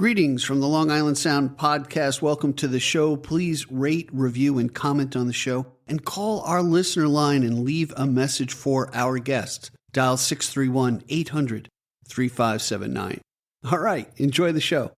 Greetings from the Long Island Sound podcast. Welcome to the show. Please rate, review, and comment on the show, and call our listener line and leave a message for our guests. Dial 631-800-3579. All right, enjoy the show.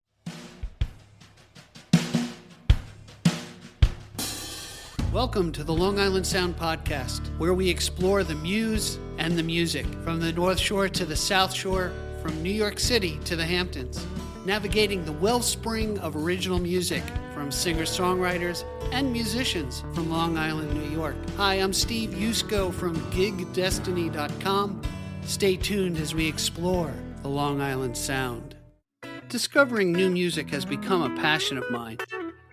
Welcome to the Long Island Sound podcast, where we explore the muse and the music, from the North Shore to the South Shore, from New York City to the Hamptons, navigating the wellspring of original music from singer-songwriters and musicians from Long Island, New York. Hi, I'm Steve Yusko from GigDestiny.com. Stay tuned as we explore the Long Island Sound. Discovering new music has become a passion of mine.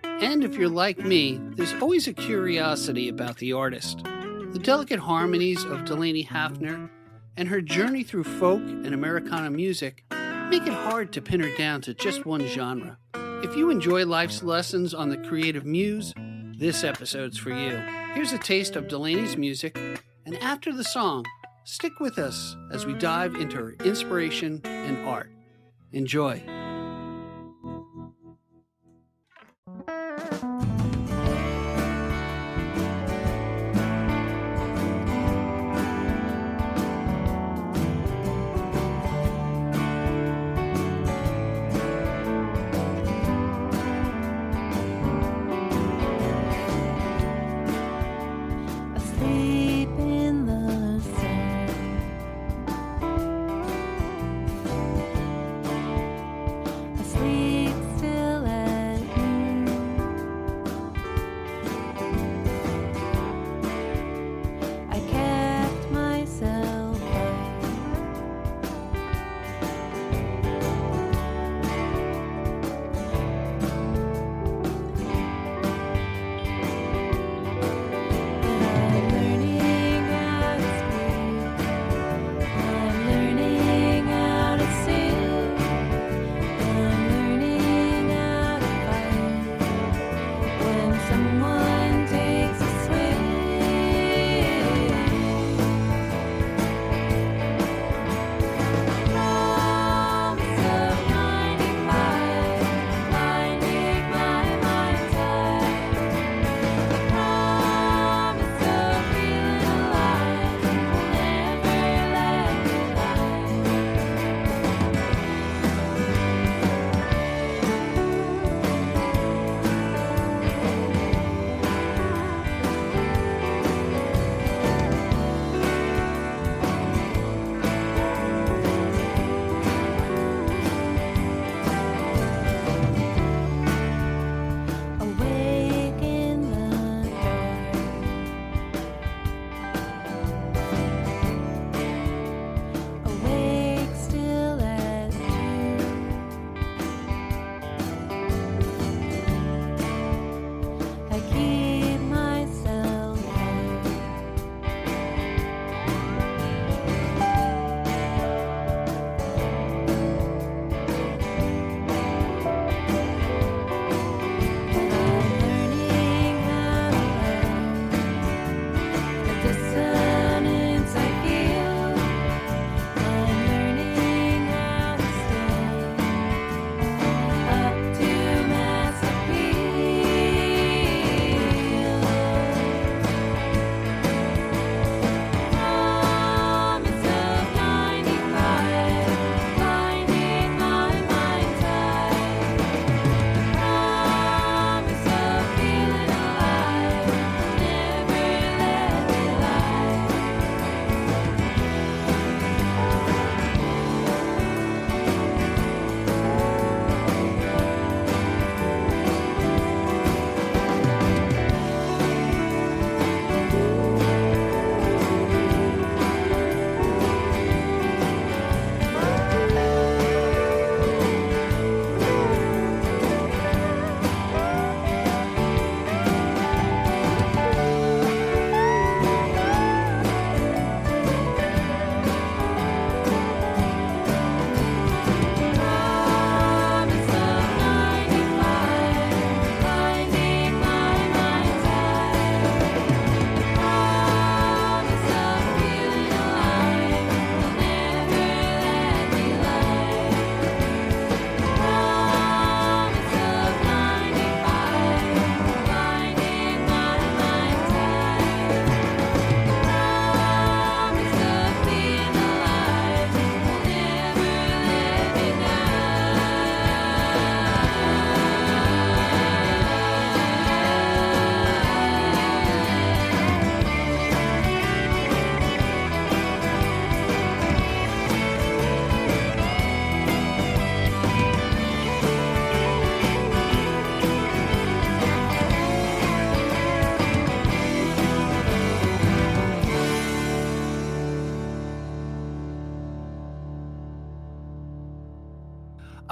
And if you're like me, there's always a curiosity about the artist. The delicate harmonies of Delaney Hafener and her journey through folk and Americana music make it hard to pin her down to just one genre. If you enjoy life's lessons on the creative muse, this episode's for you. Here's a taste of Delaney's music, and after the song, stick with us as we dive into her inspiration and art. Enjoy.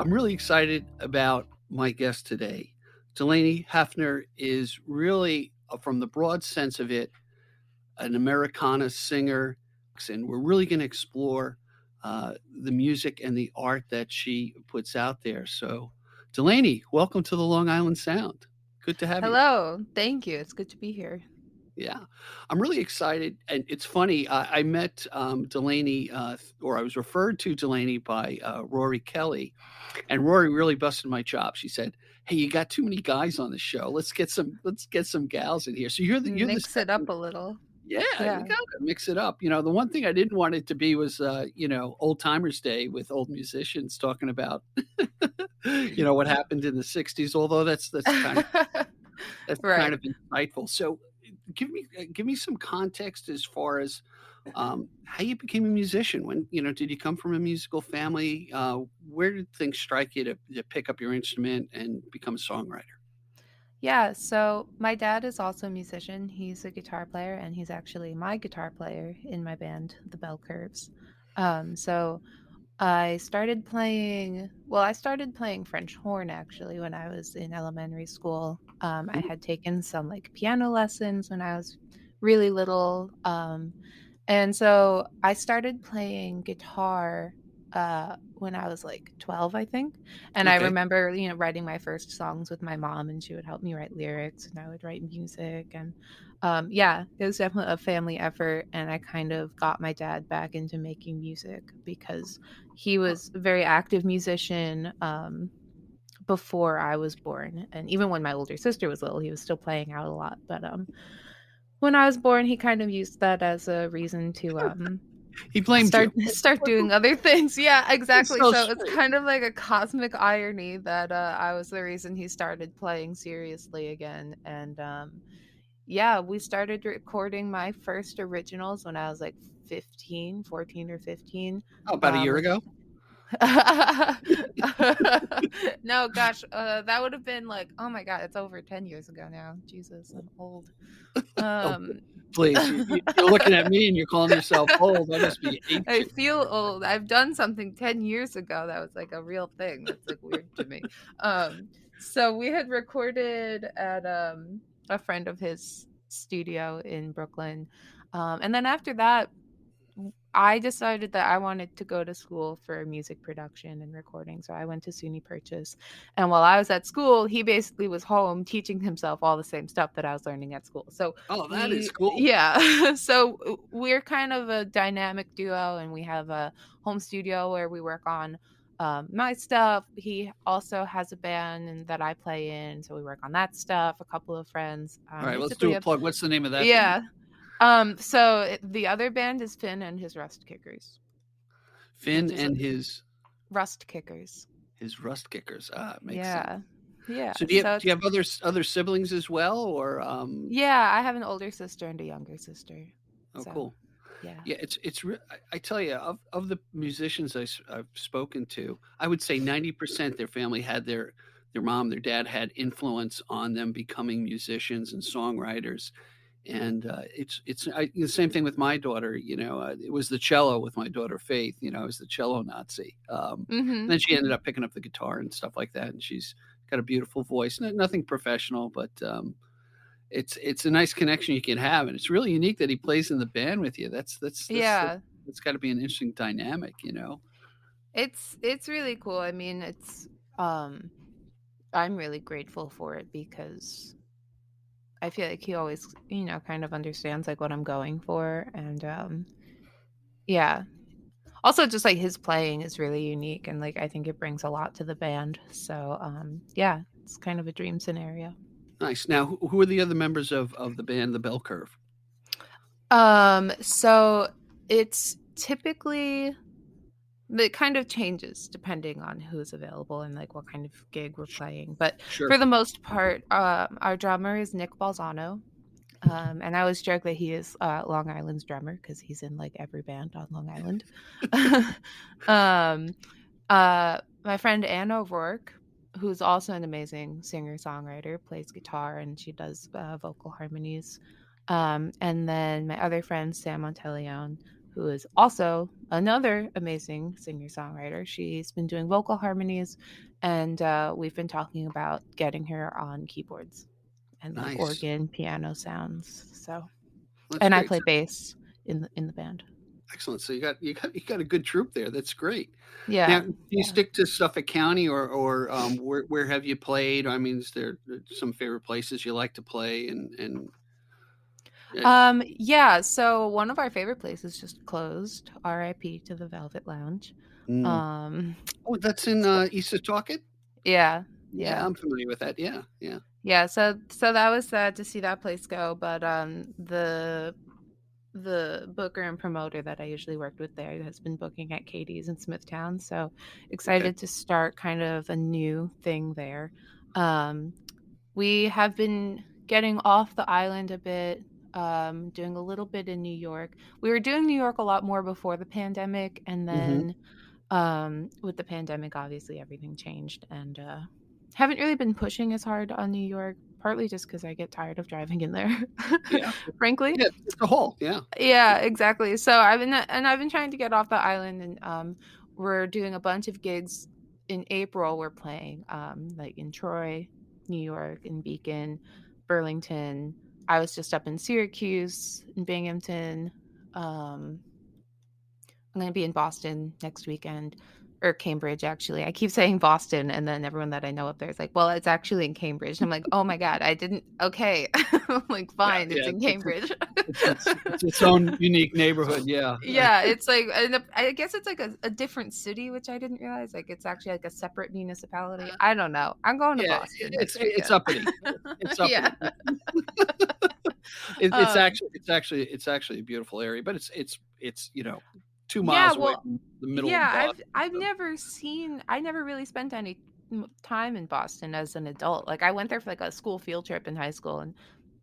I'm really excited about my guest today. Delaney Hafener is really, from the broad sense of it, an Americana singer, and we're really going to explore the music and the art that she puts out there. So, Delaney, welcome to the Long Island Sound. Good to have you. Hello. Thank you. It's good to be here. Yeah, I'm really excited, and it's funny. I met Delaney, or I was referred to Delaney by Rory Kelly, and Rory really busted my chops. She said, "Hey, you got too many guys on the show. Let's get some gals in here." So you're the Mix it up second. a little. Yeah, we Yeah. gotta mix it up. The one thing I didn't want it to be was Old Timers Day with old musicians talking about what happened in the '60s. Although that's kind Right. of insightful. So give me some context as far as how you became a musician. When did you come from a musical family? Where did things strike you to pick up your instrument and become a songwriter? Yeah, so my dad is also a musician. He's a guitar player and he's actually my guitar player in my band, the Bell Curves. So I started playing French horn actually when I was in elementary school. I had taken some like piano lessons when I was really little. And so I started playing guitar when I was like 12, I think. And I Okay. remember, writing my first songs with my mom and she would help me write lyrics and I would write music and yeah, it was definitely a family effort and I kind of got my dad back into making music because he was a very active musician before I was born. And even when my older sister was little, he was still playing out a lot. But when I was born, he kind of used that as a reason to He blamed start you. start doing other things. Yeah, It's exactly. so So it's sweet. kind of like a cosmic irony that I was the reason he started playing seriously again. And yeah, we started recording my first originals when I was like 15, 14 or 15. Oh, about a year With ago. no, gosh, that would have been like, oh my god, it's over 10 years ago now. Jesus, I'm old. Oh, Um, please, you're looking at me and you're calling yourself old. I must be I ancient. feel old. I've done something 10 years ago that was like a real thing. That's like weird to me. So we had recorded at a friend of his studio in Brooklyn. And then after that, I decided that I wanted to go to school for music production and recording. So I went to SUNY Purchase. And while I was at school, he basically was home teaching himself all the same stuff that I was learning at school. So Oh, that is cool. yeah. So we're kind of a dynamic duo and we have a home studio where we work on my stuff. He also has a band and that I play in. So we work on that stuff, a couple of friends. All right, let's do Basically, a plug. What's the name of that band? yeah, the other band is Finn and his Rust Kickers, Finn which is and Rust Kickers. his Rust Kickers. Ah, makes sense. Yeah. Yeah. So do you have, So do you it's have other siblings as well, or yeah, I have an older sister and a younger sister. oh, So, cool. yeah. Yeah, I tell you, of the musicians I've spoken to, I would say 90% their family had their mom, their dad had influence on them becoming musicians and songwriters. And the same thing with my daughter. It was the cello with my daughter Faith. I was the cello Nazi. And Mhm. then she ended up picking up the guitar and stuff like that. And she's got a beautiful voice. Nothing professional, but it's a nice connection you can have, and it's really unique that he plays in the band with you. Yeah. That's got to be an interesting dynamic. It's really cool. I mean, um I'm really grateful for it because I feel like he always, kind of understands like what I'm going for and yeah. Also just like his playing is really unique and like I think it brings a lot to the band. So, yeah, it's kind of a dream scenario. Nice. Now, who are the other members of the band, the Bell Curve? So it's typically it kind of changes depending on who's available and like what kind of gig we're playing. But Sure. for the most part, our drummer is Nick Balzano. And I always joke that he is Long Island's drummer because he's in like every band on Long Island. um, my friend Anna O'Rourke, who's also an amazing singer-songwriter, plays guitar and she does vocal harmonies. And then my other friend Sam Monteleone, who is also another amazing singer-songwriter. She's been doing vocal harmonies, and we've been talking about getting her on keyboards and like Nice. organ, piano sounds. So, That's and I great. play bass in the band. Excellent. So you got a good troupe there. That's great. Now, Yeah, do you yeah. stick to Suffolk County, or where have you played? I mean, is there some favorite places you like to play? And uh, Yeah, so one of our favorite places just closed. RIP to the Velvet Lounge. mm. Um, Oh, that's in so East Setauket. yeah, Yeah, yeah. I'm familiar with that. Yeah, yeah. Yeah, so that was sad to see that place go, but the booker and promoter that I usually worked with there has been booking at Katie's in Smithtown, so Okay. excited to start kind of a new thing there. Um, we have been getting off the island a bit, doing a little bit in New York. We were doing New York a lot more before the pandemic, and Hmm. then with the pandemic, obviously everything changed, and haven't really been pushing as hard on New York, partly just because I get tired of driving in there, Yeah, frankly. yeah. It's a whole. Yeah. Yeah, exactly. So I've been trying to get off the island, and we're doing a bunch of gigs in April. We're playing like in Troy, New York, in Beacon, Burlington. I was just up in Syracuse, in Binghamton. Um, I'm going to be in Boston next weekend, or Cambridge, actually. I keep saying Boston, and then everyone that I know up there is like, well, it's actually in Cambridge. And I'm like, oh my God, I didn't. Okay. I'm like, Yeah, fine, it's yeah. in Cambridge. It's its own unique neighborhood. Yeah. Yeah, it's like, and I guess it's like a different city, which I didn't realize. Like, it's actually like a separate municipality. I don't know. I'm going to Yeah, Boston it's next it's weekend. uppity. It's Yeah. uppity. It's Um, actually a beautiful area, but it's 2 yeah, miles away well, from the middle of yeah, Boston, I've so never seen I never really spent any time in Boston as an adult. Like I went there for like a school field trip in high school, and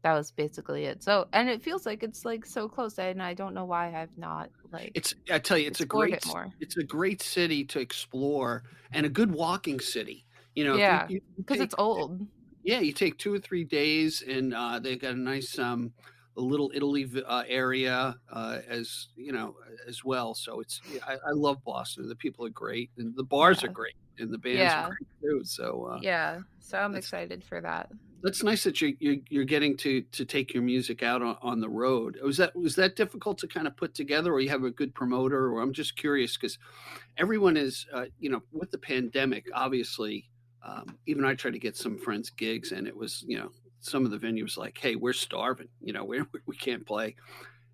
that was basically it. So, and it feels like it's like so close, and I don't know why I've not like I tell you, explored it more. it's a great city to explore and a good walking city. If Yeah, you because it's take old. yeah, you take 2 or 3 days and, they've got a nice, a little Italy area, as well, so it's yeah, I love Boston, the people are great, and the bars are Yeah, great, and the bands are yeah, great too, so, yeah. So I'm that's excited for that. that's nice that you're getting to take your music out on the road. Was that difficult to kinda put together, or you have a good promoter? Or I'm just curious because everyone is, with the pandemic, obviously, even I tried to get some friends gigs, and it was, some of the venues like, "Hey, we're starving, we can't play."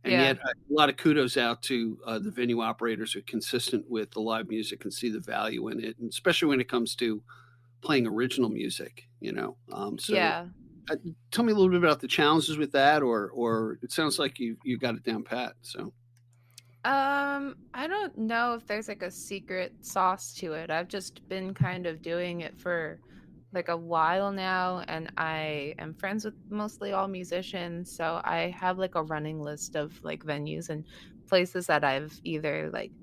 And Yeah, yet, a lot of kudos out to the venue operators who are consistent with the live music and see the value in it, and especially when it comes to playing original music. So yeah. uh, tell me a little bit about the challenges with that, or it sounds like you got it down pat. So I don't know if there's like a secret sauce to it. I've just been kind of doing it for like a while now, and I am friends with mostly all musicians, so I have like a running list of like venues and places that I've either like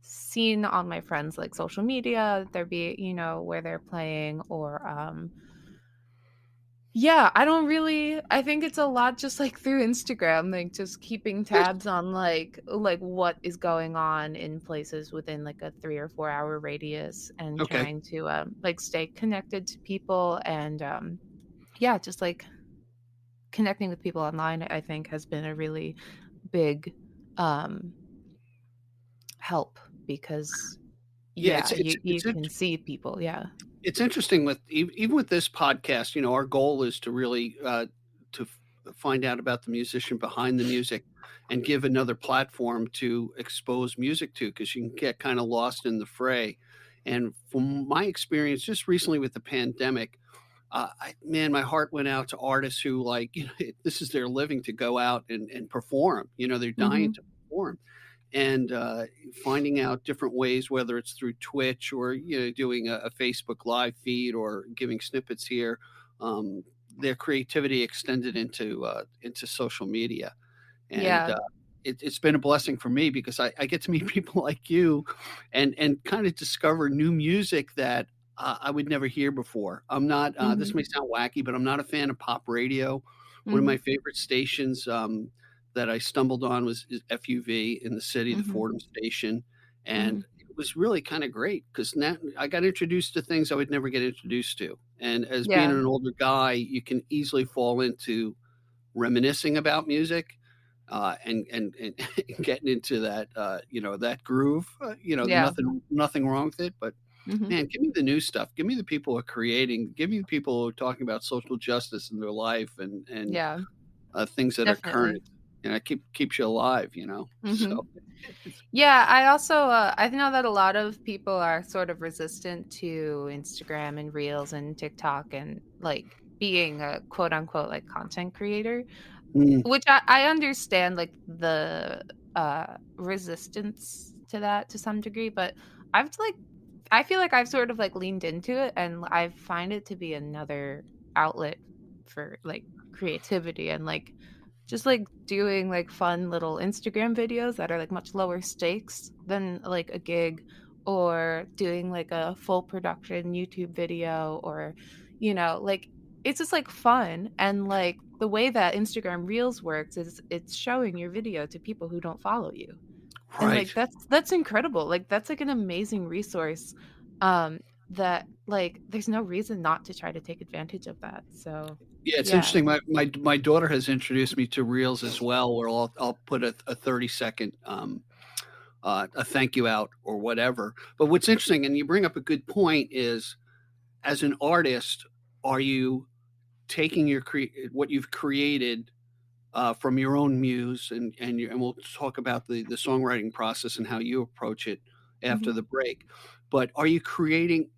seen on my friends like social media, there be, where they're playing, or yeah, I don't really I think it's a lot just, like, through Instagram, like, just keeping nice. tabs on, like, what is going on in places within, like, a 3 or 4-hour radius, and Okay. trying to, like, stay connected to people, and, yeah, just, like, connecting with people online, I think, has been a really big, um, help because, Yeah, yeah, you can see people, yeah. it's interesting with even with this podcast. Our goal is to really find out about the musician behind the music and give another platform to expose music to, because you can get kind of lost in the fray. And from my experience, just recently with the pandemic, man, my heart went out to artists who, like, this is their living, to go out and perform. They're dying Mhm. to perform, and finding out different ways, whether it's through Twitch, or doing a Facebook live feed, or giving snippets here. Um, their creativity extended into social media, and Yeah. it's been a blessing for me because I get to meet people like you, and kind of discover new music that I would never hear before. I'm not. This Mhm. may sound wacky, but I'm not a fan of pop radio. One of my Mhm. favorite stations. that I stumbled on is FUV in the city, the Mhm. Fordham station, and Mhm. it was really kind of great because now I got introduced to things I would never get introduced to. And as being Yeah. an older guy, you can easily fall into reminiscing about music, and getting into that, that groove. Yeah. Nothing wrong with it, but Mhm. man, give me the new stuff. Give me the people who are creating. Give me the people who are talking about social justice in their life and Yeah. things that are current. Definitely. And it keeps you alive. Mhm. So it's Yeah, I also I know that a lot of people are sort of resistant to Instagram and Reels and TikTok and like being a quote unquote like content creator, mm, which I understand like the resistance to that to some degree, but I've like I feel like I've sort of like leaned into it and I find it to be another outlet for like creativity and like just, like, doing, like, fun little Instagram videos that are, like, much lower stakes than, like, a gig or doing, like, a full production YouTube video or, like, it's just, like, fun, and, like, the way that Instagram Reels works is it's showing your video to people who don't follow you, and, like, right. that's incredible, like, that's, like, an amazing resource, that, like, there's no reason not to try to take advantage of that, so, Yeah, it's yeah. interesting. My daughter has introduced me to reels as well, where I'll put a 30-second a thank you out or whatever. But what's interesting, and you bring up a good point, is as an artist, are you taking what you've created from your own muse, and we'll talk about the songwriting process and how you approach it after Mhm. the break. But are you creating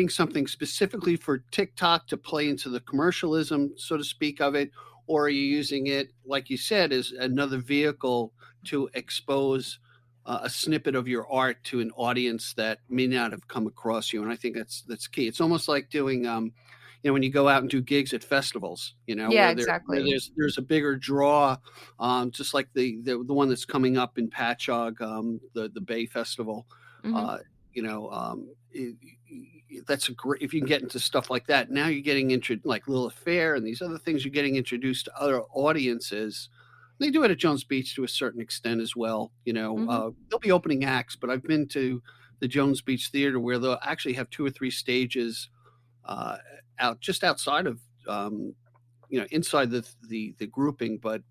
something specifically for TikTok to play into the commercialism, so to speak, of it, or are you using it, like you said, as another vehicle to expose a snippet of your art to an audience that may not have come across you? And I think that's key. It's almost like doing when you go out and do gigs at festivals, Yeah, where exactly. there's a bigger draw, just like the one that's coming up in Patchogue, the Bay Festival. Mhm. Uh, that's a great if you can get into stuff like that. Now you're getting into like Lilith Fair and these other things. You're getting introduced to other audiences. They do it at Jones Beach to a certain extent as well. Mhm. They'll be opening acts, but I've been to the Jones Beach Theater where they'll actually have 2 or 3 stages uh, just outside of inside the grouping, but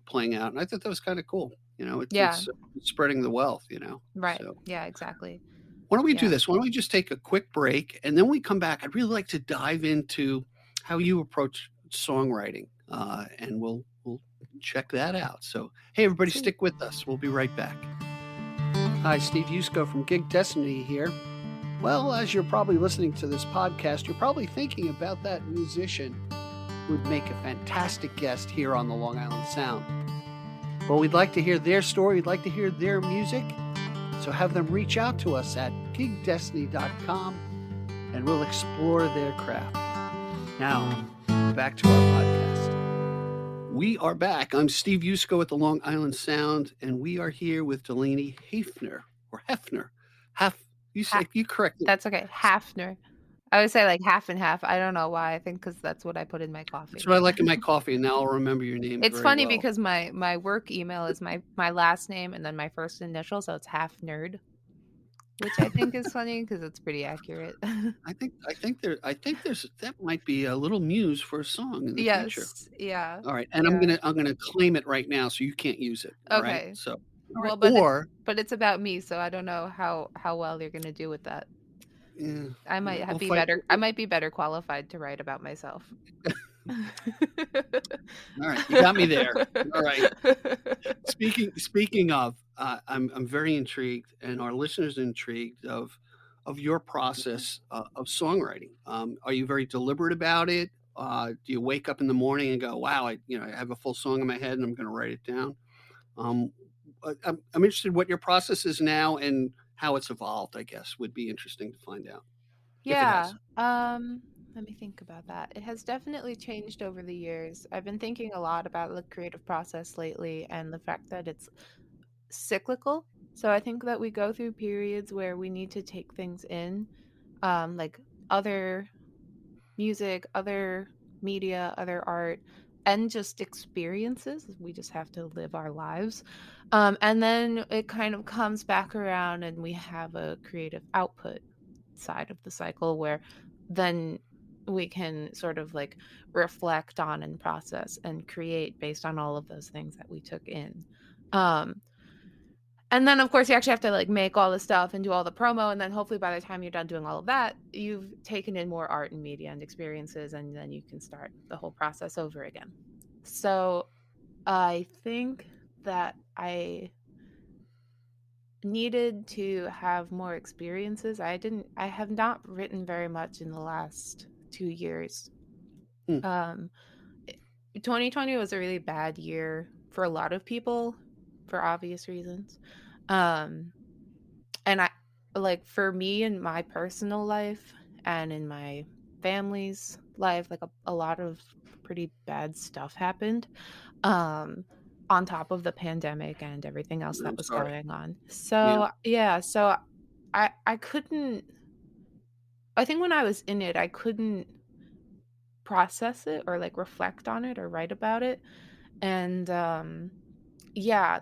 playing out, and I thought that was kind of cool. Yeah, It's spreading the wealth. right. So Yeah, exactly. why don't we do Yeah. this? Why don't we just take a quick break and then we come back? I'd really like to dive into how you approach songwriting, and we'll check that out. So hey, everybody, Sweet. stick with us. We'll be right back. Hi, Steve Yusko from Gig Destiny here. Well, as you're probably listening to this podcast, you're probably thinking about that musician who would make a fantastic guest here on the Long Island Sound. Well, we'd like to hear their story. We'd like to hear their music. So have them reach out to us at gigdestiny.com and we'll explore their craft. Now, back to our podcast. We are back. I'm Steve Yusko at the Long Island Sound, and we are here with Delaney Hafener, or Hefner. You Ha said you corrected. That's okay. Hafner. I would say, like, half and half. I don't know why. I think because that's what I put in my That's coffee. what I like in my coffee, and now I'll remember your name It's very funny well. because my work email is my last name and then my first initial, so it's half nerd, which I think is funny because it's pretty accurate. I think there's that might be a little muse for a song in the future. Yes. Yeah. All right, and I'm Yeah. gonna I'm gonna claim it right now, so you can't use it. All right, Okay. so all right, Well, or but it's about me, so I don't know how well you're gonna do with that. yeah, I yeah, might ha we'll be fight. better I might be better qualified to write about myself. All right, you got me there. All right. Speaking of, I'm very intrigued, and our listeners are intrigued of your process of songwriting. Are you very deliberate about it? Do you wake up in the morning and go, "Wow, I have a full song in my head, and I'm going to write it down"? Um, I'm interested what your process is now and how it's evolved. I guess would be interesting to find out if it Yeah, has. let me think about that. It has definitely changed over the years. I've been thinking a lot about the creative process lately and the fact that it's cyclical. So I think that we go through periods where we need to take things in, like other music, other media, other art, and just experiences. We just have to live our lives. And then it kind of comes back around and we have a creative output side of the cycle where then we can sort of like reflect on and process and create based on all of those things that we took in. Um, and then of course you actually have to like make all the stuff and do all the promo, and then hopefully by the time you're done doing all of that, you've taken in more art and media and experiences, and then you can start the whole process over again. So I think that I needed to have more experiences. I have not written very much in the last 2 years. Hmm. Um 2020 was a really bad year for a lot of people for obvious reasons. Um and I like for me in my personal life and in my family's life, like a lot of pretty bad stuff happened. Um on top of the pandemic and everything else that I'm was sorry. going on. Yeah. So, yeah, so I couldn't I think when I was in it, I couldn't process it or like reflect on it or write about it. And yeah,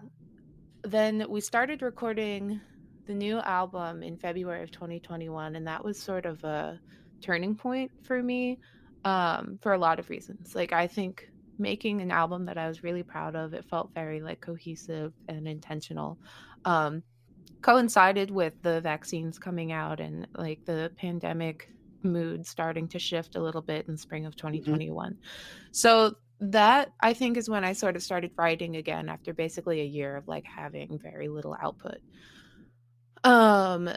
then we started recording the new album in February of 2021, and that was sort of a turning point for me for a lot of reasons. Like I think making an album that I was really proud of, it felt very like cohesive and intentional. Um coincided with the vaccines coming out and like the pandemic mood starting to shift a little bit in spring of Hmm. 2021. So that I think is when I sort of started writing again after basically a year of like having very little output. Um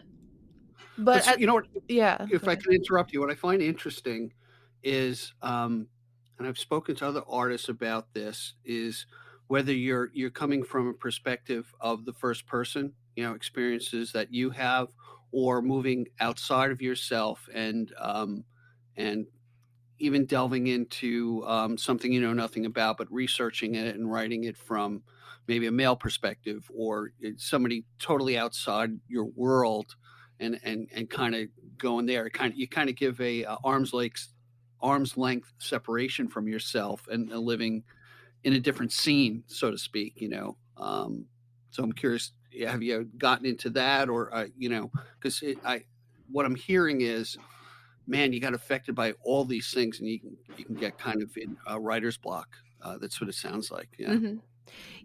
but But at, you know what? yeah, go If I ahead. can interrupt you, what I find interesting is, and I've spoken to other artists about this, is whether you're coming from a perspective of the first person, experiences that you have, or moving outside of yourself and even delving into something you know nothing about, but researching it and writing it from maybe a male perspective or somebody totally outside your world, and kind of going there. You kind of give a arm's length separation from yourself and living in a different scene, so to speak. So I'm curious, have you gotten into that, or because I what I'm hearing is, man, you got affected by all these things, and you can get kind of in writer's block. That's what it sounds like. Yeah, Mhm.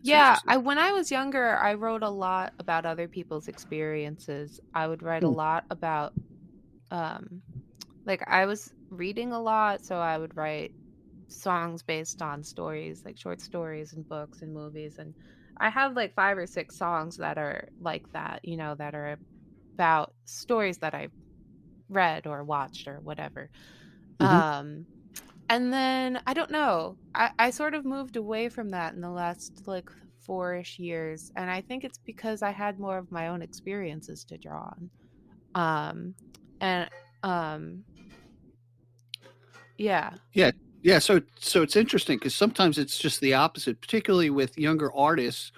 it's Yeah, interesting. I when I was younger, I wrote a lot about other people's experiences. I would write a Hmm. lot about um like I was reading a lot, so I would write songs based on stories, like short stories and books and movies. And I have like 5 or 6 songs that are like that, that are about stories that I read or watched or whatever. Hmm. Um, and then I don't know. I sort of moved away from that in the last like 4-ish years. And I think it's because I had more of my own experiences to draw on. And um yeah. Yeah, yeah. So it's interesting because sometimes it's just the opposite, particularly with younger artists.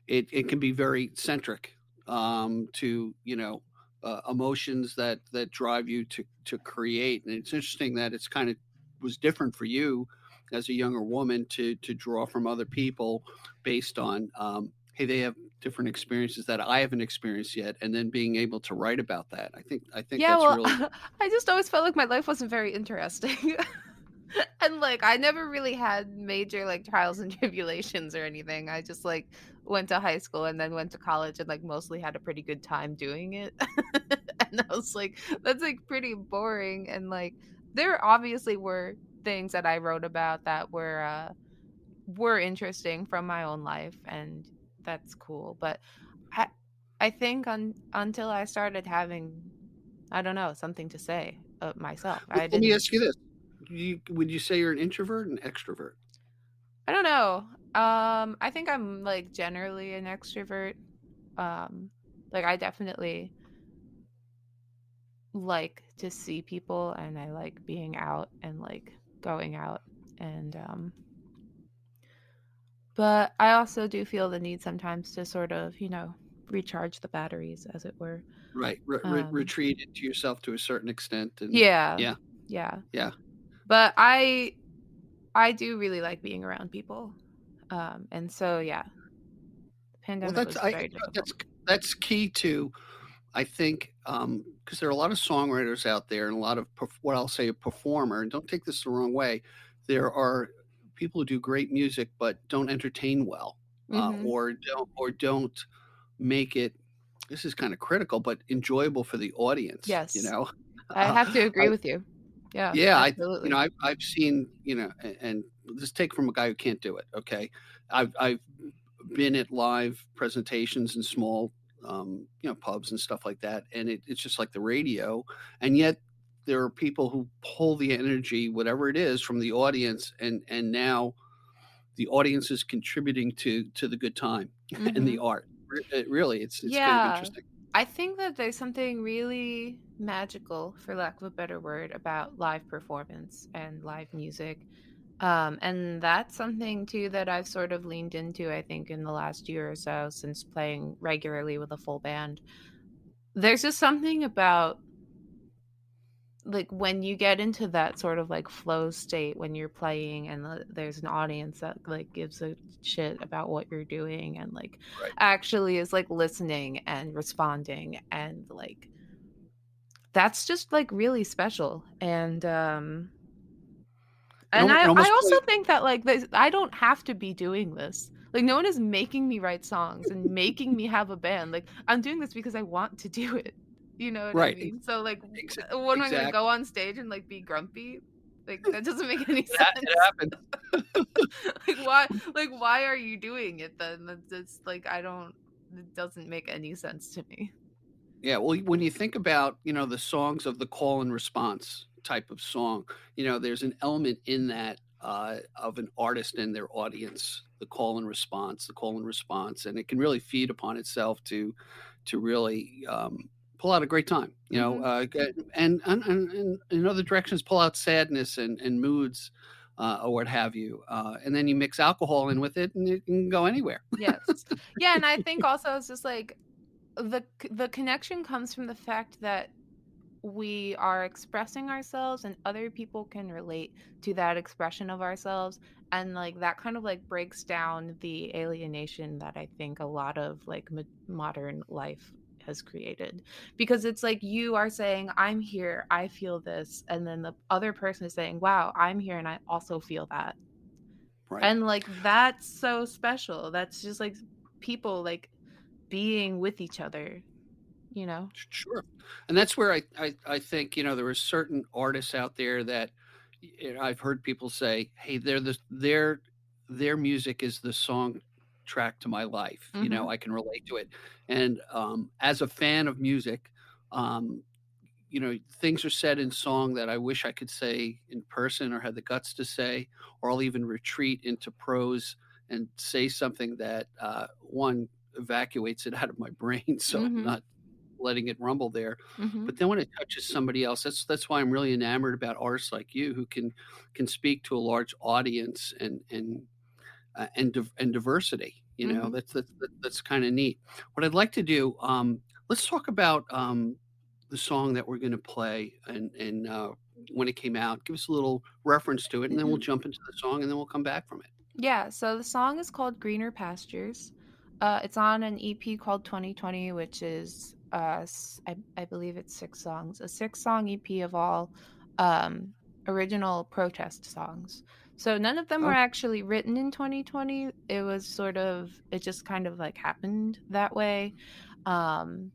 It can be very centric to emotions that drive you to create. And it's interesting that it's kind of was different for you as a younger woman to draw from other people based on, hey, they have different experiences that I haven't experienced yet, and then being able to write about that. I think Yeah, that's well, really I just always felt like my life wasn't very interesting. And, like, I never really had major, like, trials and tribulations or anything. I just, like, went to high school and then went to college and, like, mostly had a pretty good time doing it. And I was like, "That's, like, pretty boring," and, like, there obviously were things that I wrote about that were interesting from my own life, and that's cool, but I I think until I started having, I don't know, something to say, myself, Let I let me didn't. ask you this. Would you say you're an introvert and extrovert? I don't know. I think I'm like generally an extrovert. Um, like I definitely like to see people and I like being out and like going out and but I also do feel the need sometimes to sort of, recharge the batteries as it were. Right. Um, Retreat into yourself to a certain extent, and yeah. yeah, Yeah. yeah. But I I do really like being around people. And so yeah, the Well, pandemic was very difficult. that's key to, I think, because there are a lot of songwriters out there and a lot of what I'll say a performer. And don't take this the wrong way. There are people who do great music but don't entertain well, Mhm. or don't make it. This is kind of critical, but enjoyable for the audience. Yes. I Uh, have to I, agree with you. Yeah, yeah, absolutely. I've seen, and just take from a guy who can't do it. Okay, I've been at live presentations in small, pubs and stuff like that, and it's just like the radio, and yet there are people who pull the energy, whatever it is, from the audience, and now the audience is contributing to the good time and the Mhm. art. Really, it's kind of Yeah. interesting. I think that there's something really magical, for lack of a better word, about live performance and live music. And that's something too that I've sort of leaned into, I think, in the last year or so since playing regularly with a full band. There's just something about like when you get into that sort of like flow state when you're playing and there's an audience that like gives a shit about what you're doing and like Right. actually is like listening and responding and like that's just like really special. It And almost, it I almost also play, think that like this, I don't have to be doing this. Like no one is making me write songs and making me have a band. Like I'm doing this because I want to do it. You know what I right. mean? So like Ex- what am I going to go exactly. on stage and like be grumpy? Like that doesn't make any It sense. happens. Like why are you doing it then? That's like I don't it doesn't make any sense to me. Yeah, well, when you think about, the songs of the call and response type of song, there's an element in that, of an artist and their audience, the call and response, and it can really feed upon itself to really, pull out a great time, Mhm. and in other directions, pull out sadness and moods, or what have you, and then you mix alcohol in with it, and it can go anywhere. Yes. Yeah, and I think also it's just like the connection comes from the fact that we are expressing ourselves and other people can relate to that expression of ourselves and like that kind of like breaks down the alienation that I think a lot of like modern life has created because it's like you are saying I'm here, I feel this, and then the other person is saying wow, I'm here and I also feel that. Right. And like that's so special. That's just like people like being with each other, you know? Sure. And that's where I think, there are certain artists out there that, I've heard people say, "Hey, their music is the soundtrack to my life." Mhm. I can relate to it. And, as a fan of music, um, things are said in song that I wish I could say in person or had the guts to say, or I'll even retreat into prose and say something that, one, evacuates it out of my brain, so I'm Mhm. not letting it rumble there. Mhm. But then when it touches somebody else, that's why I'm really enamored about artists like you who can speak to a large audience and diversity. Mhm. That's kind of neat. What I'd like to do, let's talk about, the song that we're going to play and when it came out. Give us a little reference to it, and then we'll jump into the song, and then we'll come back from it. Yeah, so the song is called Greener Pastures. It's on an EP called 2020, which is I believe it's 6 songs, a 6 song EP of all original protest songs. So none of them were Oh, actually written in 2020. It was sort of it just kind of like happened that way. Um,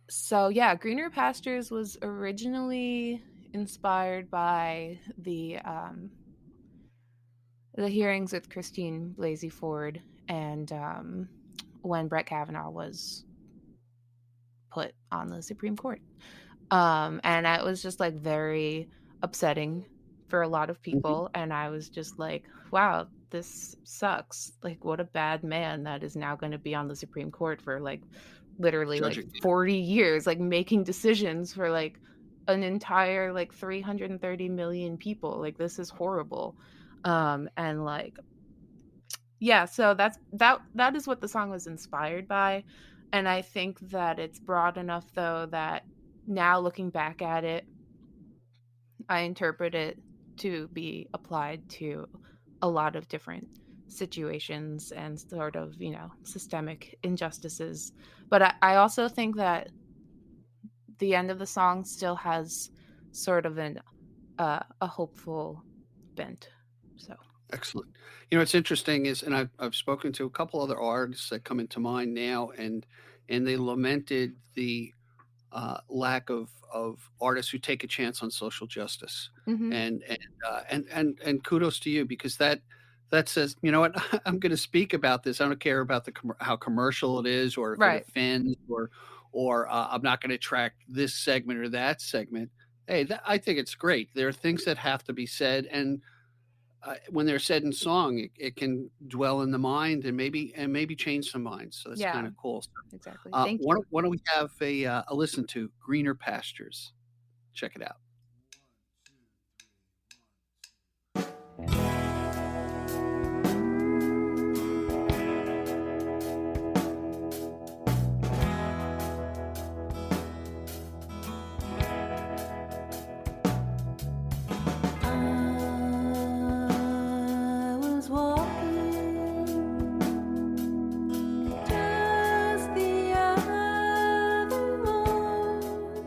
so yeah, Greener Pastures was originally inspired by the hearings with Christine Blasey Ford and when Brett Kavanaugh was put on the Supreme Court. And it was just like very upsetting for a lot of mhm. people. And I was just like, wow, this sucks. Like, what a bad man that is now going to be on the Supreme Court for like literally like Judging. 40 years, like making decisions for like an entire like 330 million people. Like, this is horrible. And like yeah, so that is what the song was inspired by, and I think that it's broad enough though that now looking back at it, I interpret it to be applied to a lot of different situations and sort of, systemic injustices. But I also think that the end of the song still has sort of a hopeful bent. So Excellent. It's interesting is, and I've spoken to a couple other artists that come into mind now, and they lamented the lack of artists who take a chance on social justice. mhm. And kudos to you, because that says, you know what, I'm going to speak about this. I don't care about how commercial it is, or if it Right. offends, or I'm not going to track this segment or that segment. Hey, I think it's great. There are things that have to be said, and when they're said in song, it can dwell in the mind and maybe change some minds. So that's kind Yeah, of cool. exactly. Thank you. Why don't we have a listen to Greener Pastures? Check it out. I was walking just the other morning.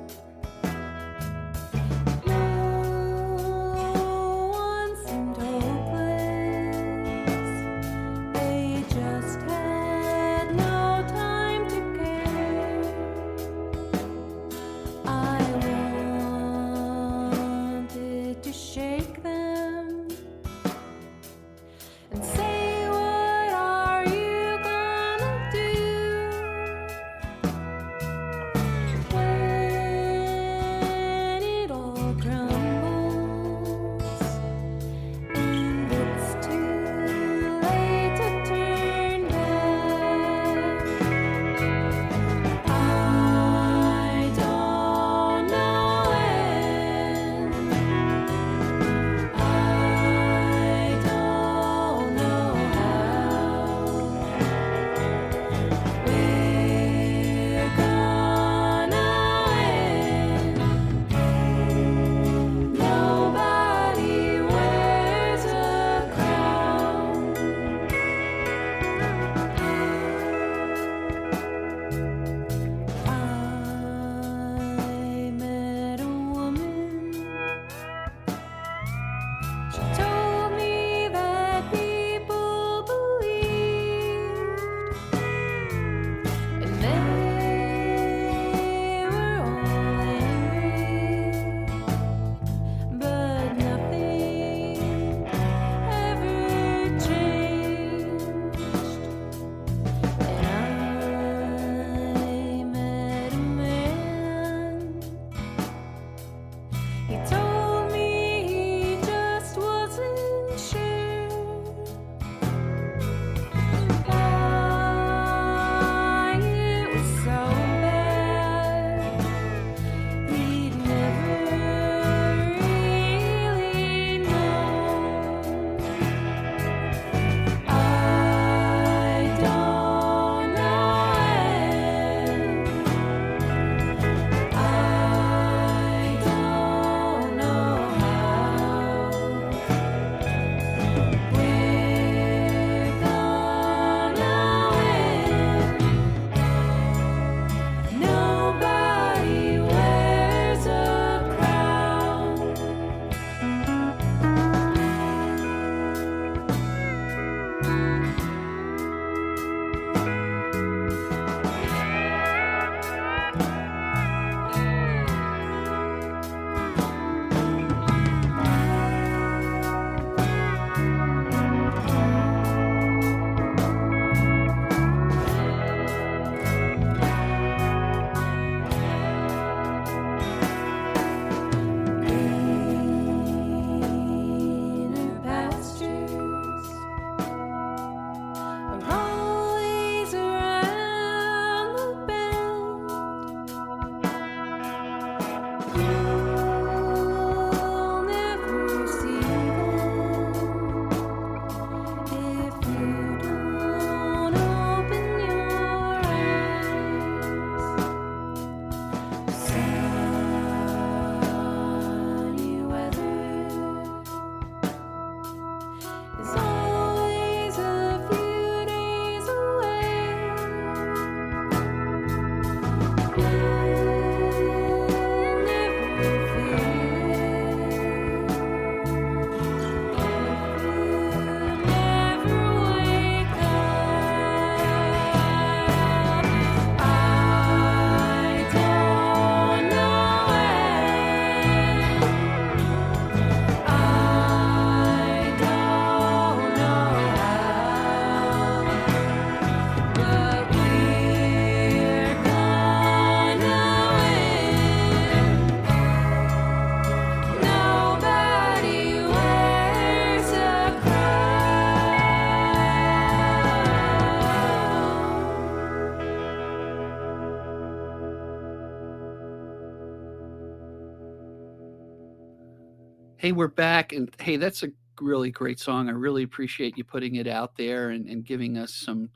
Hey, we're back, and hey, that's a really great song. I really appreciate you putting it out there and giving us some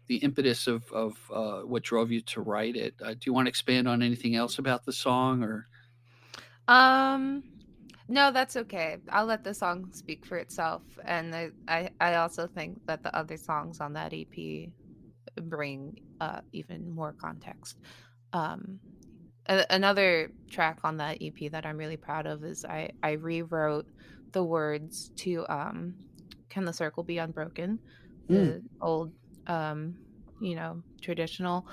the impetus of what drove you to write it. Do you want to expand on anything else about the song, or Um, no, that's okay. I'll let the song speak for itself. And I also think that the other songs on that EP bring even more context. Um, Another track on that EP that I'm really proud of is I rewrote the words to "Can the Circle Be Unbroken," mm, the old traditional,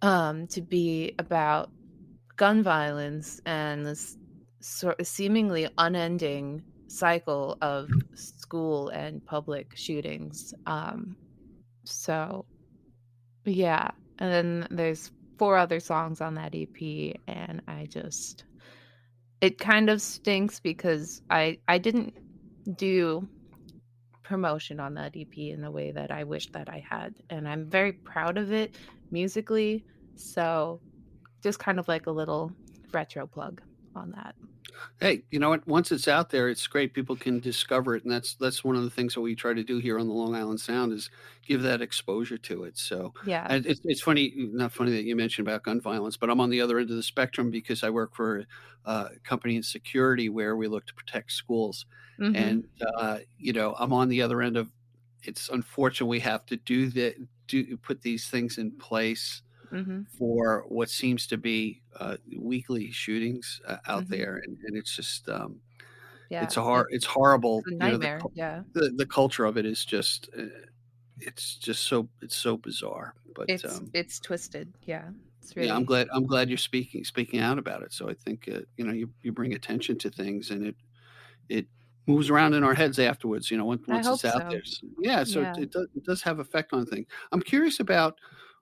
to be about gun violence and this sort of seemingly unending cycle of school and public shootings. So yeah, and then there's four other songs on that EP, and it kind of stinks because I didn't do promotion on that EP in the way that I wish that I had, and I'm very proud of it musically. So just kind of like a little retro plug on that. hey, you know what? Once it's out there, it's great. People can discover it, and that's one of the things that we try to do here on the Long Island Sound is give that exposure to it. So, Yeah. and it's funny, not funny that you mentioned about gun violence, but I'm on the other end of the spectrum because I work for a company in security where we look to protect schools, Mhm. and I'm on the other end of. It's unfortunate we have to do put these things in place Mhm. for what seems to be weekly shootings out Mhm. there, and it's just Yeah. it's It's horrible. a nightmare. Yeah. The culture of it is just it's so bizarre. But It's twisted. Yeah. It's yeah, really I'm glad you're speaking out about it. So I think you bring attention to things, and it moves around in our heads afterwards. I Once it's hope out so. there. So, yeah, so Yeah. it does have effect on things. I'm curious about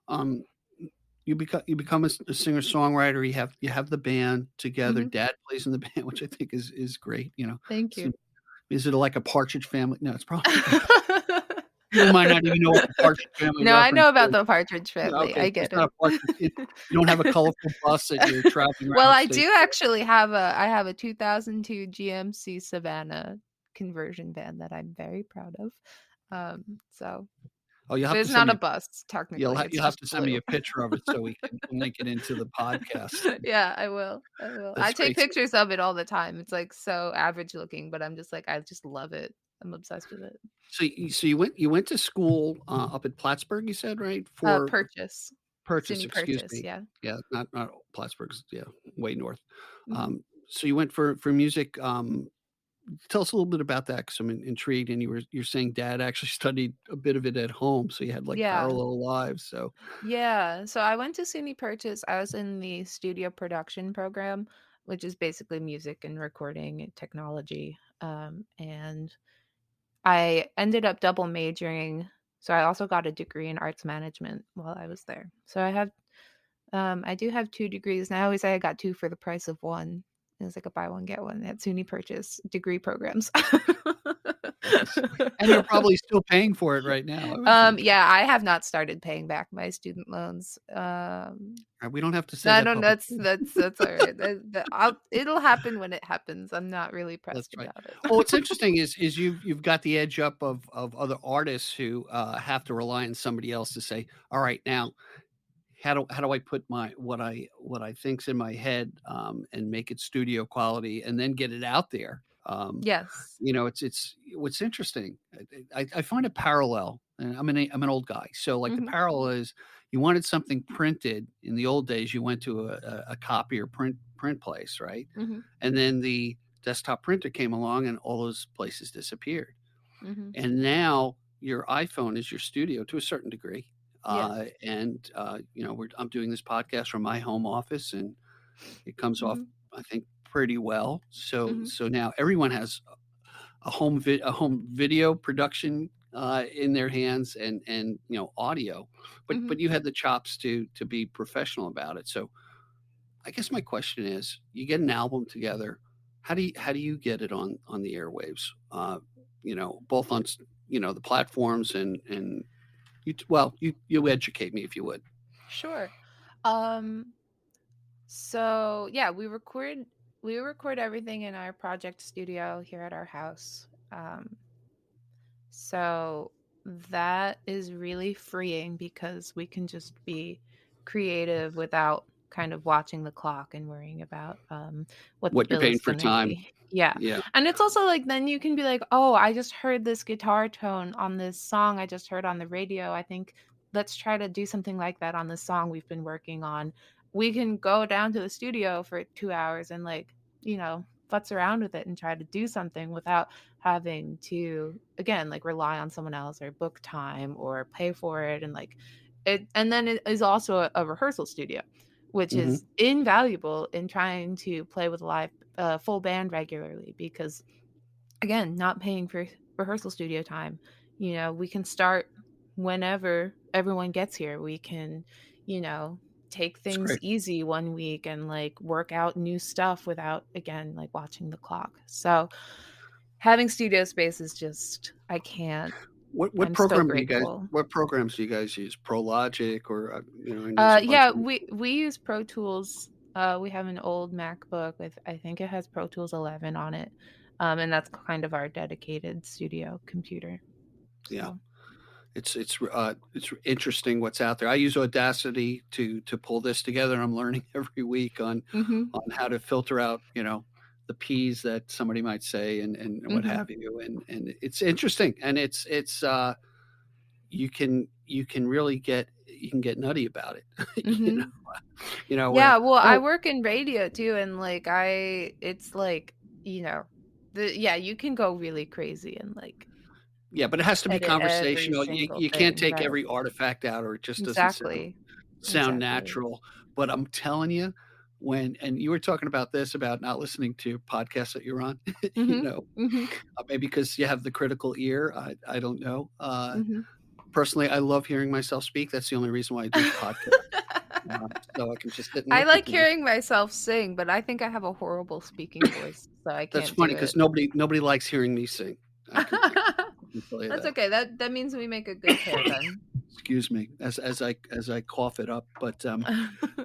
um, you become a singer songwriter. You have the band together. Mhm. Dad plays in the band, which I think is great. Thank So you. is it like a Partridge Family? No, it's probably people might not even know what the Partridge Family No, I reference know about is. the Partridge Yeah, Family. okay, I it's get not a it. Partridge. You don't have a colorful bus that you're traveling Well, around I state. do actually have a 2002 GMC Savannah conversion van that I'm very proud of. So Oh, you'll but have to it's send not me a a bus, you'll technically. ha It's you'll have just to send me blue. a picture of it so we can link it into the podcast. Yeah, I will. I will. I That's take great. So pictures of it all the time. It's like so average looking, but I'm just like I just love it. I'm obsessed with it. you went to school, up at Plattsburgh, you said, right? For Purchase. Purchase, SUNY excuse Purchase, me. yeah. Yeah, not Plattsburgh's, yeah, way north. Mhm. So you went for music, tell us a little bit about that 'cause I'm intrigued, and you're saying dad actually studied a bit of it at home, so you had, like, Yeah. parallel lives, so Yeah, so I went to SUNY Purchase. I was in the studio production program, which is basically music and recording and technology. And I ended up double majoring. So I also got a degree in arts management while I was there. So I do have two degrees. And I always say I got two for the price of one. It was like a buy one get one at SUNY Purchase degree programs. nice. And they're probably still paying for it right now, I would think. Yeah, I have not started paying back my student loans. We don't have to say No, I that don't. publicly. That's all right. It'll happen when it happens. I'm not really That's pressed right. about Well, what's it. interesting is you've got the edge up of other artists who, have to rely on somebody else to say, "All right, now how do I put my what I think's in my head, and make it studio quality and then get it out there?" Yes. It's what's interesting. I find a parallel, and I'm an old guy, so like the Mhm. parallel is you wanted something printed in the old days. You went to a copy or print place, right? Mhm. And then the desktop printer came along, and all those places disappeared. Mhm. And now your iPhone is your studio to a certain degree. Yes. I'm doing this podcast from my home office, and it comes off, Mhm. I think, pretty well. So Mhm. so now everyone has a home video production in their hands, and audio, Mhm. but you had the chops to be professional about it. So I guess my question is, you get an album together. How do you get it on the airwaves? Both on the platforms, and you educate me if you would. Sure. Um. So yeah, we record. we record everything in our project studio here at our house. So that is really freeing because we can just be creative without kind of watching the clock and worrying about what the What you're bill paying is for going to time. be. Yeah. Yeah. And it's also like then you can be like, oh, I just heard this guitar tone on this song I just heard on the radio. I think let's try to do something like that on the song we've been working on. We can go down to the studio for 2 hours and like, futz around with it and try to do something without having to again like rely on someone else or book time or pay for it and like it. And then it is also a rehearsal studio, which Hmm. is invaluable in trying to play with a live full band regularly because again not paying for rehearsal studio time, we can start whenever everyone gets here. We can you know take It's things great. easy one week and like work out new stuff without again like watching the clock. So having studio space is just I can't. What I'm so program do you guys? grateful. What programs do you guys use? ProLogic or I know there's a bunch Yeah, of them. we use Pro Tools. We have an old MacBook with I think it has Pro Tools 11 on it. And that's kind of our dedicated studio computer. Yeah. So, It's interesting what's out there. I use Audacity to pull this together. I'm learning every week mhm. on how to filter out, the P's that somebody might say and what Mhm. have you. And it's interesting. And you can really get nutty about it. you know, Mhm. where, Yeah, well, I oh work in radio too and like it's like, you know, you can go really crazy and like yeah, but it has to be edit every conversational. single You can't thing, take right? every artifact out or it just doesn't Exactly. sound Exactly. natural. But I'm telling you, and you were talking about this about not listening to podcasts that you're on, Mhm. Mhm. maybe because you have the critical ear. I don't know. Mhm. Personally, I love hearing myself speak. That's the only reason why I do podcasts. So I can just sit and I look at like me. hearing myself sing, but I think I have a horrible speaking voice, so I That's can't do funny it. because nobody likes hearing me sing. I can tell you That's that. okay. That means we make a good pair then. Excuse me as I cough it up, but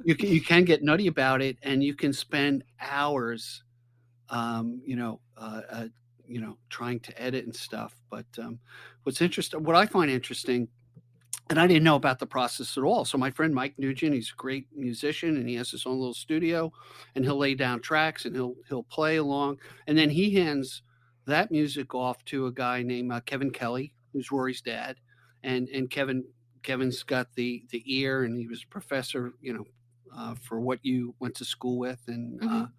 you can get nutty about it, and you can spend hours, um, you know, uh, uh, trying to edit and stuff. But what I find interesting, and I didn't know about the process at all. So my friend Mike Nugent, he's a great musician, and he has his own little studio, and he'll lay down tracks and he'll play along, and then he hands that music off to a guy named Kevin Kelly, who's Rory's dad, and Kevin's got the ear, and he was a professor, for what you went to school with, Mhm.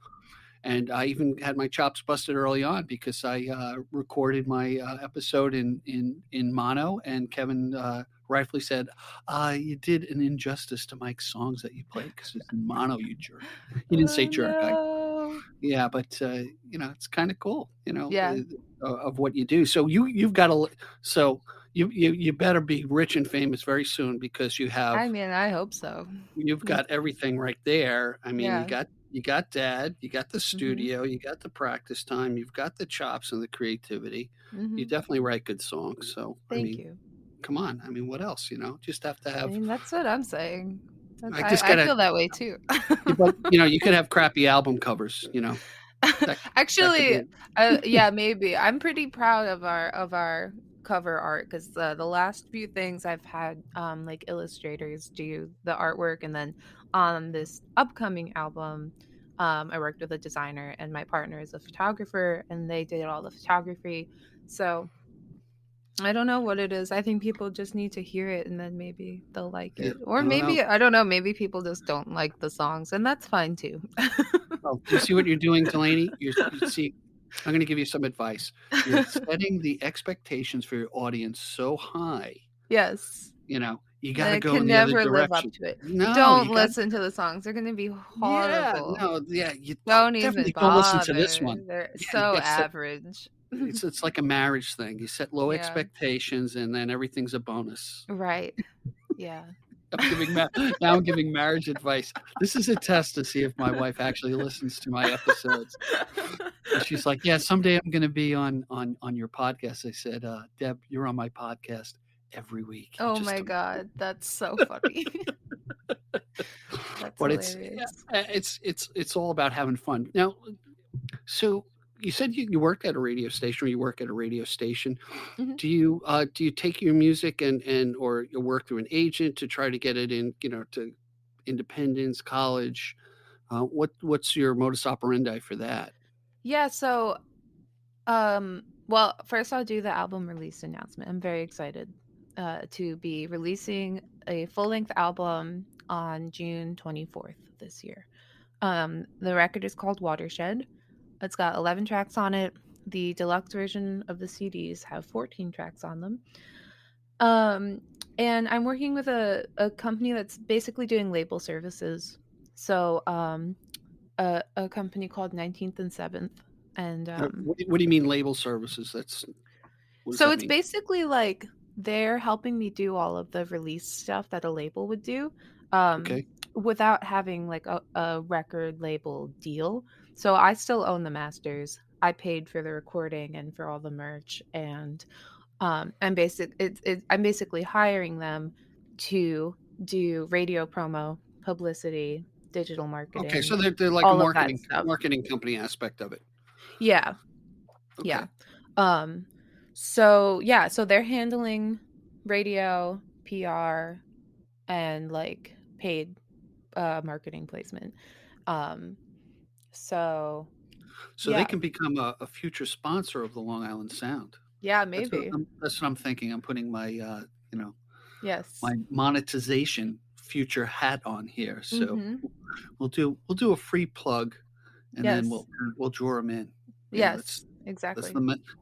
and I even had my chops busted early on because I recorded my episode in mono, and Kevin rightfully said, "You did an injustice to Mike's songs that you played because it's in mono, you jerk." He didn't say Oh jerk. no. Yeah, but it's kind of cool, Yeah. of what you do. So you've got to, so you better be rich and famous very soon because I mean, I hope so. you've got everything right there. I mean, Yeah. you got dad, you got the Mhm. studio, you got the practice time, you've got the chops and the creativity. You Mhm. definitely write good songs. So, I Thank mean, you. come on. I mean, what else, Just have to I have mean, that's what I'm saying. I just I gotta feel that way too. but, you could have crappy album covers, That that could Actually, be yeah, maybe. I'm pretty proud of our cover art because the last few things I've had like illustrators do the artwork, and then on this upcoming album, I worked with a designer, and my partner is a photographer, and they did all the photography. So I don't know what it is. I think people just need to hear it, and then maybe they'll like yeah, it, or I don't know. maybe I don't know. Maybe people just don't like the songs, and that's fine too. Well, you see what you're doing, Delaney? You see, I'm gonna give you some advice. You're setting the expectations for your audience so high, Yes. you gotta They go in can the other never live up direction. to it. No, Don't you got listen to the songs. They're gonna be yeah, horrible. no, yeah, you Don't even definitely don't listen to this bother. one. They're Yeah, you so gotta set average. it's like a marriage thing. You set low Yeah. expectations, and then everything's a bonus. Right. Yeah. Now I'm giving marriage advice. This is a test to see if my wife actually listens to my episodes. And she's like, "Yeah, someday I'm gonna be on your podcast." I said, "Deb, you're on my podcast every week. You Oh just my don't." god, that's so funny. That's But it's yeah, hilarious. it's all about having fun. Now, So you said you worked at a radio station, or you work at a radio station. Mhm. Do you take your music and or you work through an agent to try to get it in, to independence, college? What's your modus operandi for that? Yeah, so well, first I'll do the album release announcement. I'm very excited to be releasing a full-length album on June 24th this year. The record is called Watershed. It's got 11 tracks on it. The deluxe version of the CDs have 14 tracks on them. And I'm working with a company that's basically doing label services. So, a company called 19th and 7th. And What do you mean label services? What does so that it's mean? basically like they're helping me do all of the release stuff that a label would do, um, Okay. without having like a record label deal. So I still own the masters. I paid for the recording and for all the merch, and I'm basically hiring them to do radio promo, publicity, digital Okay. So marketing, they're like a all of that stuff. marketing company aspect of it. Yeah, yeah. Okay. Um, so yeah, so they're handling radio, PR, and like paid marketing placement. Um, so So they yeah, can become a future sponsor of the Long Island Sound. yeah, That's what maybe. I'm thinking. I'm putting my Yes. my monetization future hat on here. So Mm-hmm. we'll do a free plug, and then Yes. we'll draw them in. Yeah, Yes. that's Exactly.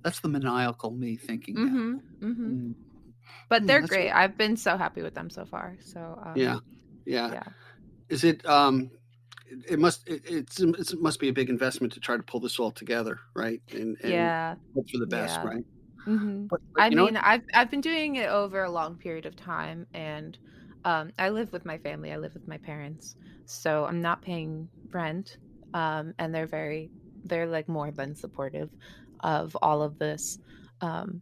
that's the maniacal me thinking now. Mm-hmm. Mm-hmm. Mm, But they're that's great. I've been so happy with them so far. So yeah, yeah. yeah. Is it it must be a big investment to try to pull this all together, right? And Yeah. hope for the best, Yeah. right? Mm-hmm. But I you know what? mean, I've been doing it over a long period of time, and I live with my family. I live with my parents, so I'm not paying rent. And they're like more than supportive of all of this. Um,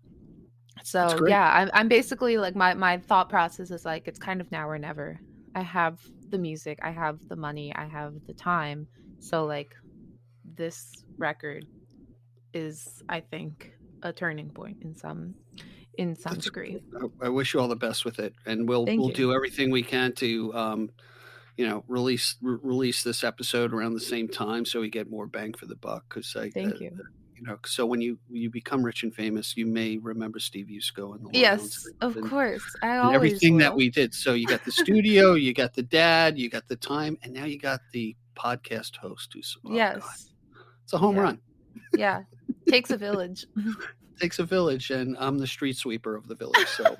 That's so great. yeah, I'm basically like my thought process is like it's kind of now or never. I have the music, I have the money, I have the time. So like this record is, I think, a turning point in some That's degree. I wish you all the best with it, and Thank we'll you. do everything we can to release this episode around the same time so we get more bang for the buck. Because Thank you. so when you become rich and famous, you may remember Steve Yusko and the Long Island Yes, Sound of and, course. I and always everything that will. we did. So you got the studio, you got the dad, you got the time, and now you got the podcast host who's, oh God, Yes. it's a home Yeah. run. Yeah. Takes a village. Takes a village, and I'm the street sweeper of the village. So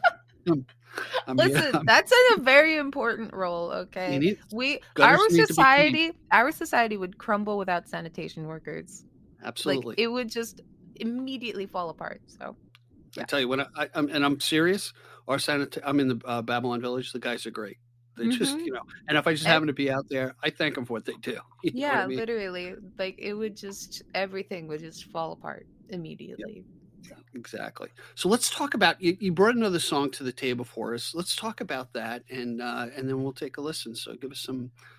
I'm Listen, that's a very important role, okay? need, Our gutters need to be cleaned. society would crumble without sanitation workers. Like Absolutely. it would just immediately fall apart. So I yeah. tell you, when I'm serious, I'm in the Babylon Village. The guys are great. They just, Mm-hmm. and if I just happen to be out there, I thank them for what they do. You know what I Yeah, mean? literally. Like it would just everything would just fall apart immediately. Exactly. So let's talk about you brought another song to the table for us. Let's talk about that, and then we'll take a listen. So give us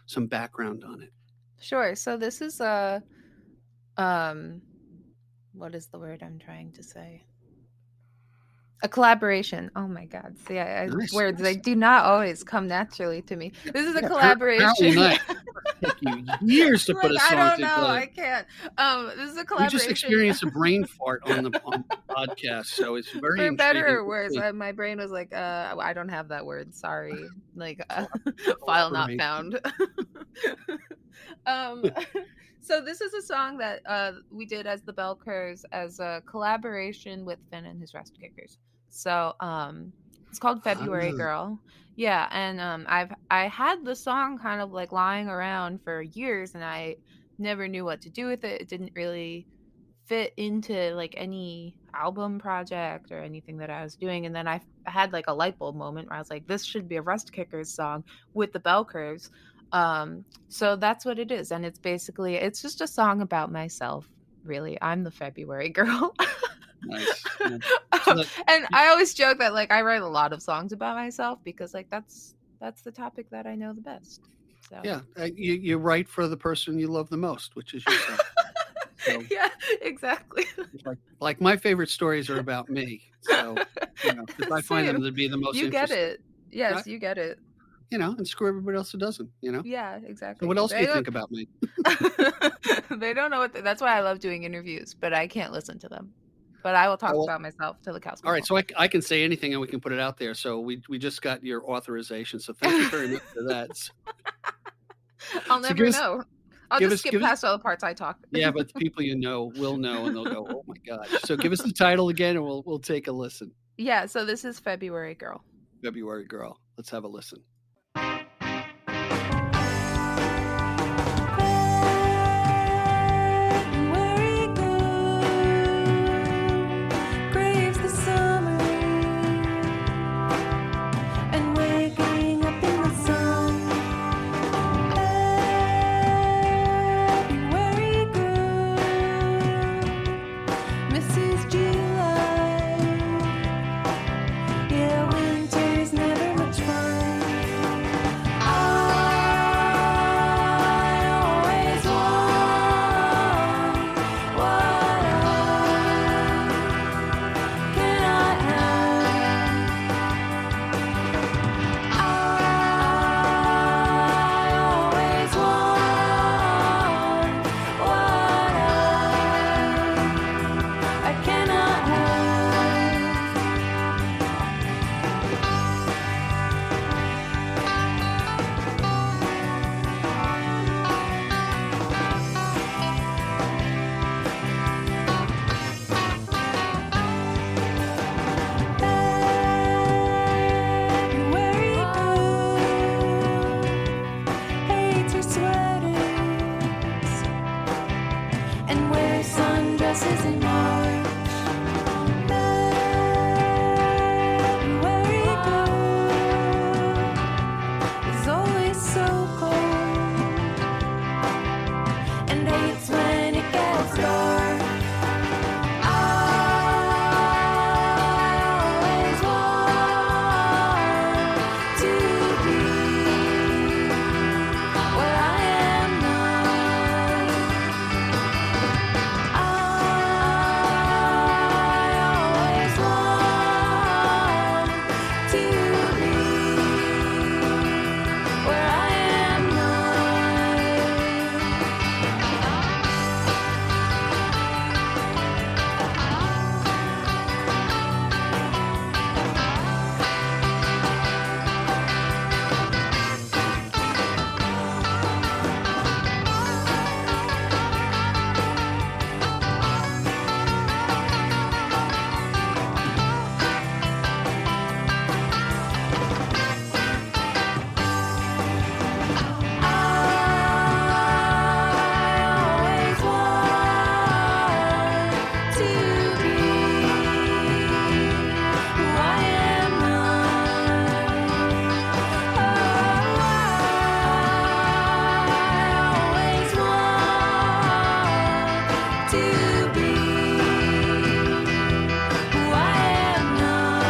some background on it. Sure. So this is what is the word I'm trying to say? A collaboration. Oh my God. See, Nice. words Nice. they do not always come naturally to me. This is a Yeah, collaboration. apparently not. It took you years to put a I song don't know. together. I can't. This is a We just collaboration. experienced a brain fart on the podcast, so it's very For better intriguing or to worse, see. my brain was like, I don't have that word. Sorry. Like, file not Collaboration. found. So this is a song that we did as the Bell Curves as a collaboration with Finn and his Rest Kickers. So it's called February Ah. Girl. Yeah, and I had the song kind of like lying around for years, and I never knew what to do with it. It didn't really fit into like any album project or anything that I was doing. And then I had like a light bulb moment where I was like, this should be a Rust Kickers song with the Bell Curves. So that's what it is. And it's just a song about myself, really. I'm the February girl. Nice. Yeah. So that, And I always joke that like I write a lot of songs about myself because like that's the topic that I know the best. So yeah, you write for the person you love the most, which is yourself. So Yeah, exactly. it's like my favorite stories are about me. So, because I find them Same. to be the most You get interesting. it. Yes, Right? you get it. And screw everybody else who doesn't. Yeah, So what exactly. else do They you don't think about me? they don't know what that's why I love doing interviews, but I can't listen to them. But I will talk well, about myself till the cows all come right, home. so I can say anything and we can put it out there. So we just got your authorization. So thank you very much for that. I'll So never know. I'll just skip give us past all the parts I talk. yeah, but the people will know and they'll go, "Oh my gosh." So give us the title again and we'll take a listen. Yeah, so this is February Girl. February Girl. Let's have a listen. February girl craves the summer and waking up in the sun. February girl, Mrs. July. Yeah, winter's never much fun. I always want what can I have? I always want what I cannot have. February girl hates her sweaters and wears sundresses in March. February girl is always so cold and hates when it gets dark. I always want to be where I am not. I always want to be where I am I always want to be who I am not. I always want to be who I am not.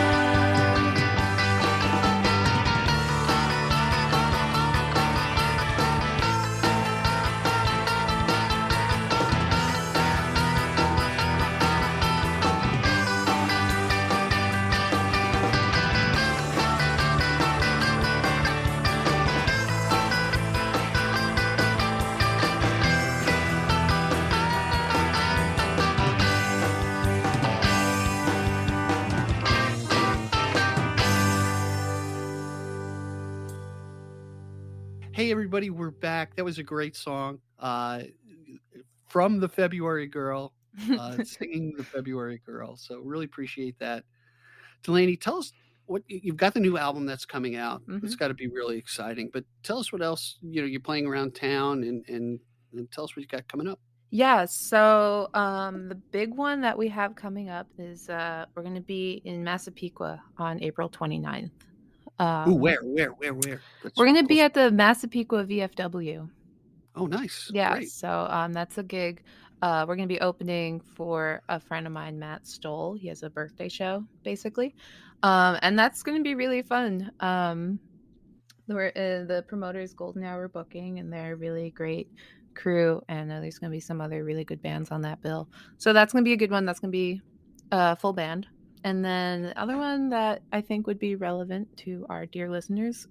Hey everybody, we're back. That was a great song. From the February Girl, singing the February Girl. So really appreciate that. Delaney, tell us what you've got the new album that's coming out. It's got to be really exciting. But tell us what else you're playing around town and tell us what you got coming up. Yeah, so the big one that we have coming up is we're going to be in Massapequa on April 29th. Ooh, where? That's We're going to be close. at the Massapequa VFW. Oh, nice. Yeah, Great. so that's a gig. We're going to be opening for a friend of mine, Matt Stoll. He has a birthday show, basically. And that's going to be really fun. The promoter is Golden Hour Booking, and they're really great crew, and there's going to be some other really good bands on that bill. So that's going to be a good one. That's going to be full band. And then the other one that I think would be relevant to our dear listeners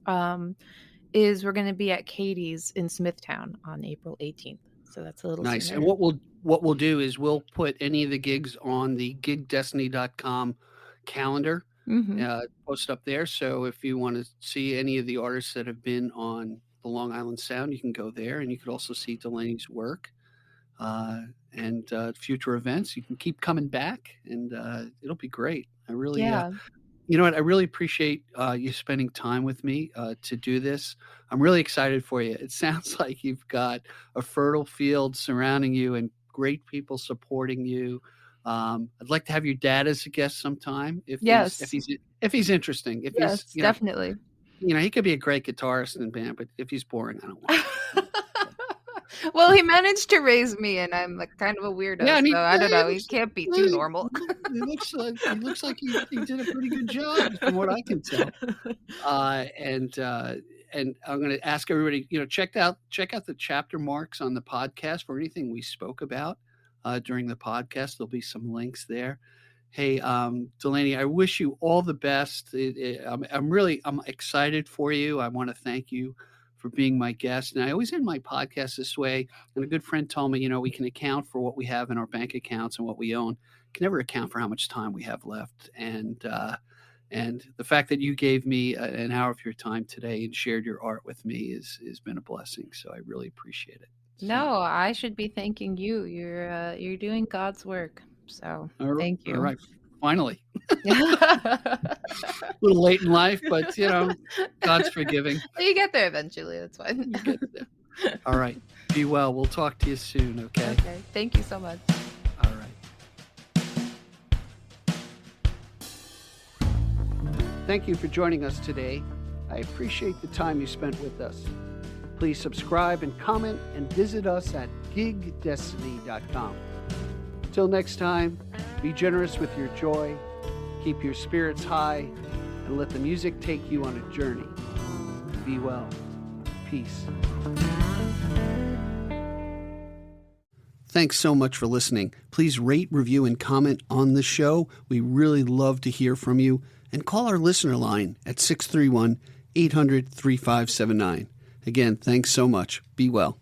is we're going to be at Katie's in Smithtown on April 18th. So that's a little nice. sooner. And what we'll do is we'll put any of the gigs on the gigdestiny.com calendar, post up there. So if you want to see any of the artists that have been on the Long Island Sound, you can go there, and you could also see Delaney's work and future events. You can keep coming back, and it'll be great. I really, you know what? I really appreciate you spending time with me to do this. I'm really excited for you. It sounds like you've got a fertile field surrounding you and great people supporting you. I'd like to have your dad as a guest sometime if he's interesting. If he's definitely. He could be a great guitarist in a band, but if he's boring, I don't want him. Well, he managed to raise me, and I'm like kind of a weirdo. Yeah, so I don't know. He can't be too normal. He looks like he did a pretty good job, from what I can tell. And I'm going to ask everybody, check out the chapter marks on the podcast for anything we spoke about during the podcast. There'll be some links there. Hey, Delaney, I wish you all the best. I'm excited for you. I want to thank you for being my guest. And I always end my podcast this way. And a good friend told me, we can account for what we have in our bank accounts and what we own. Can never account for how much time we have left. And the fact that you gave me an hour of your time today and shared your art with me has been a blessing. So I really appreciate it. No, I should be thanking you. You're doing God's work. So thank you. All right. Finally. A little late in life, but God's forgiving. You get there eventually. That's fine. You get there. All right. Be well. We'll talk to you soon. Okay. Okay. Thank you so much. All right. Thank you for joining us today. I appreciate the time you spent with us. Please subscribe and comment and visit us at gigdestiny.com. Till next time, be generous with your joy, keep your spirits high, and let the music take you on a journey. Be well. Peace. Thanks so much for listening. Please rate, review, and comment on the show. We really love to hear from you. And call our listener line at 631-800-3579. Again, thanks so much. Be well.